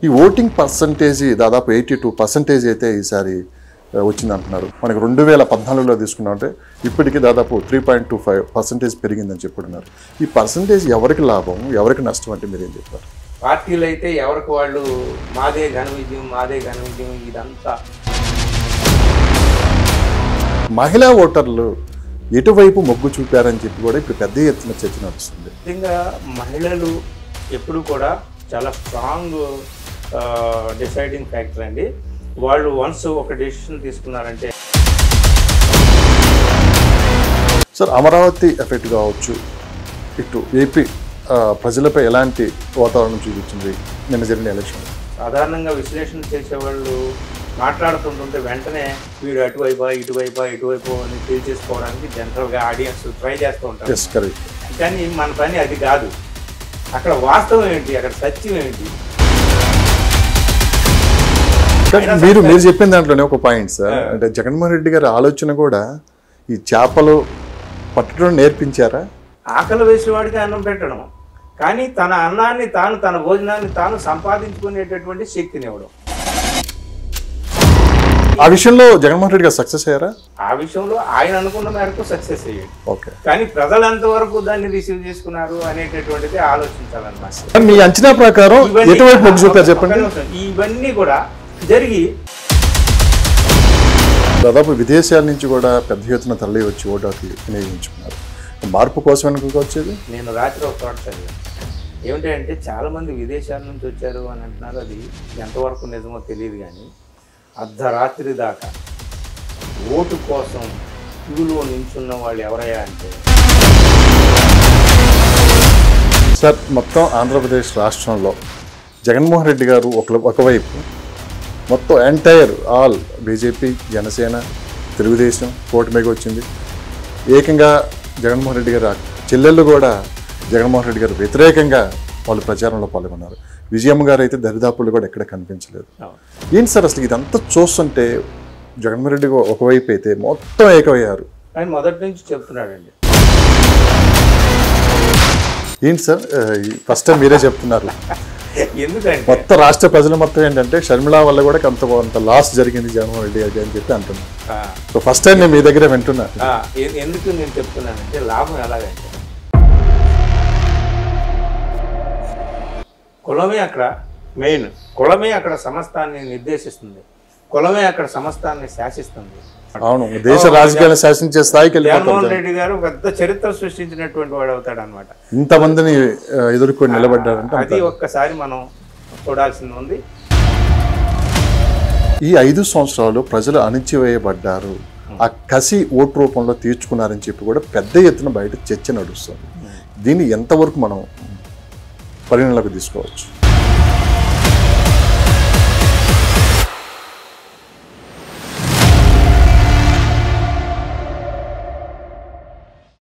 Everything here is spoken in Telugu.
ఈ ఓటింగ్ పర్సంటేజ్ దాదాపు 82% అయితే ఈసారి వచ్చిందంటున్నారు. మనకు 2014లో తీసుకున్నామంటే ఇప్పటికీ దాదాపు 3.25% పెరిగిందని చెప్పుకున్నారు. ఈ పర్సంటేజ్ ఎవరికి లాభం, ఎవరికి నష్టం అంటే మీరేం చెప్పారు? పార్టీలు అయితే ఎవరికి వాళ్ళు మాదే ఘన విజయం ఇదంతా. మహిళా ఓటర్లు ఎటువైపు మొగ్గు చూపారని చెప్పి కూడా ఇప్పుడు పెద్ద ఎత్తున చర్చ నడుస్తుంది. ముఖ్యంగా మహిళలు ఎప్పుడు కూడా చాలా స్ట్రాంగ్ డిసైడింగ్ ఫ్యాక్టర్ అండి. వాళ్ళు వన్స్ ఒక డెసిషన్ తీసుకున్నారంటే. సార్, అమరావతి ఎఫెక్ట్ కావచ్చు, ఇటు ఏపీ ప్రజలపై ఎలాంటి వాతావరణం చూపించింది నిన్న జరిగిన ఎలక్షన్? సాధారణంగా విశ్లేషణ చేసేవాళ్ళు మాట్లాడుతుంటుంటే వెంటనే వీడు ఇటువైపు అని తెలియజేసుకోవడానికి జనరల్గా ఆడియన్స్ ట్రై చేస్తూ ఉంటారు. కానీ మన పని అది కాదు. అక్కడ వాస్తవం ఏంటి, అక్కడ సత్యం ఏంటి? మీరు చెప్పిన దాంట్లోనే ఒక పాయింట్ సార్, అంటే జగన్మోహన్ రెడ్డి గారి ఆలోచన కూడా ఈ చేపలు పట్టడం నేర్పించారా? ఆకలి వేసిన వాడికి అన్నం పెట్టడం, కానీ తన అన్నాన్ని తాను, తన భోజనాన్ని తాను సంపాదించుకునేటటువంటి శక్తిని ఇవ్వడం. ఆ విషయంలో జగన్మోహన్ రెడ్డి గారు సక్సెస్ అయ్యారా? ఆ విషయంలో ఆయన అనుకున్న మేరకు సక్సెస్ అయ్యాడు. ఓకే, కానీ ప్రజలు ఎంతవరకు దాన్ని రిసీవ్ చేసుకున్నారు అనేటటువంటిది ఆలోచించాలన్నమాట. మీ అంచనా ప్రకారం ఎటువైపు మొగ్గు చూపారు చెప్పండి? ఇవన్నీ కూడా జరిగి దాదాపు విదేశాల నుంచి కూడా పెద్ద ఎత్తున తరలి వచ్చి ఓటాకి వినియోగించుకున్నారు. మార్పు కోసం అనుకోవచ్చేది. నేను రాత్రి ఒక చోట చదివాను. ఏమిటంటే చాలామంది విదేశాల నుంచి వచ్చారు అని అంటున్నారు. అది ఎంతవరకు నిజమో తెలియదు, కానీ అర్ధరాత్రి దాకా ఓటు కోసం క్యూలో నించున్న వాళ్ళు ఎవరయ్యా అంటే సార్, మొత్తం ఆంధ్రప్రదేశ్ రాష్ట్రంలో జగన్మోహన్ రెడ్డి గారు ఒకవైపు మొత్తం entire all BJP, Janasena, Telugu Desam కూటమికి వచ్చింది. ఏకంగా జగన్మోహన్ రెడ్డి గారు చెల్లెళ్ళు కూడా జగన్మోహన్ రెడ్డి గారు వ్యతిరేకంగా వాళ్ళు ప్రచారంలో పాల్గొన్నారు. విజయమ్మ గారు అయితే దరిదాపులు కూడా ఎక్కడ కనిపించలేదు. ఏంటి సార్ అసలు ఇదంతా చూస్తుంటే జగన్మోహన్ రెడ్డి ఒకవైపు అయితే మొత్తం ఏకమయ్యారు. ఆయన మొదటి నుంచి చెప్తున్నాడండి. ఏంటి సార్ ఫస్ట్ టైం మీరే చెప్తున్నారు? ఎందుకంటే మొత్తం రాష్ట్ర ప్రజలు మొత్తం ఏంటంటే షర్మిళ వల్ల కూడా కొంత లాస్ జరిగింది జగన్మోహన్ రెడ్డి గారికి అని చెప్పి అంటున్నాను. సో ఫస్ట్ టైం నేను మీ దగ్గర వింటున్నా. ఎందుకు నేను చెప్తున్నానంటే లాభం ఎలాగంటే కులమే అక్కడ మెయిన్, కులమే అక్కడ సమస్తాన్ని నిర్దేశిస్తుంది, కులమే అక్కడ సమస్తాన్ని శాసిస్తుంది. అవును, దేశ రాజకీయాలను శాసించే స్థాయికి జగన్మోహన్ రెడ్డి గారు పెద్ద చరిత్ర సృష్టించినటువంటి వాడు అవుతాడు అనమాట. ఇంతమందిని ఎదుర్కొని నిలబడ్డారంటే అది ఒక్కసారి మనం చూడాల్సింది ఉంది. ఈ 5 సంవత్సరాలు ప్రజలు అణిచివేయబడ్డారు, ఆ కసి ఓటు రూపంలో తీర్చుకున్నారని చెప్పి కూడా పెద్ద ఎత్తున బయట చర్చ నడుస్తుంది. దీన్ని ఎంతవరకు మనం పరిగణలోకి తీసుకోవచ్చు?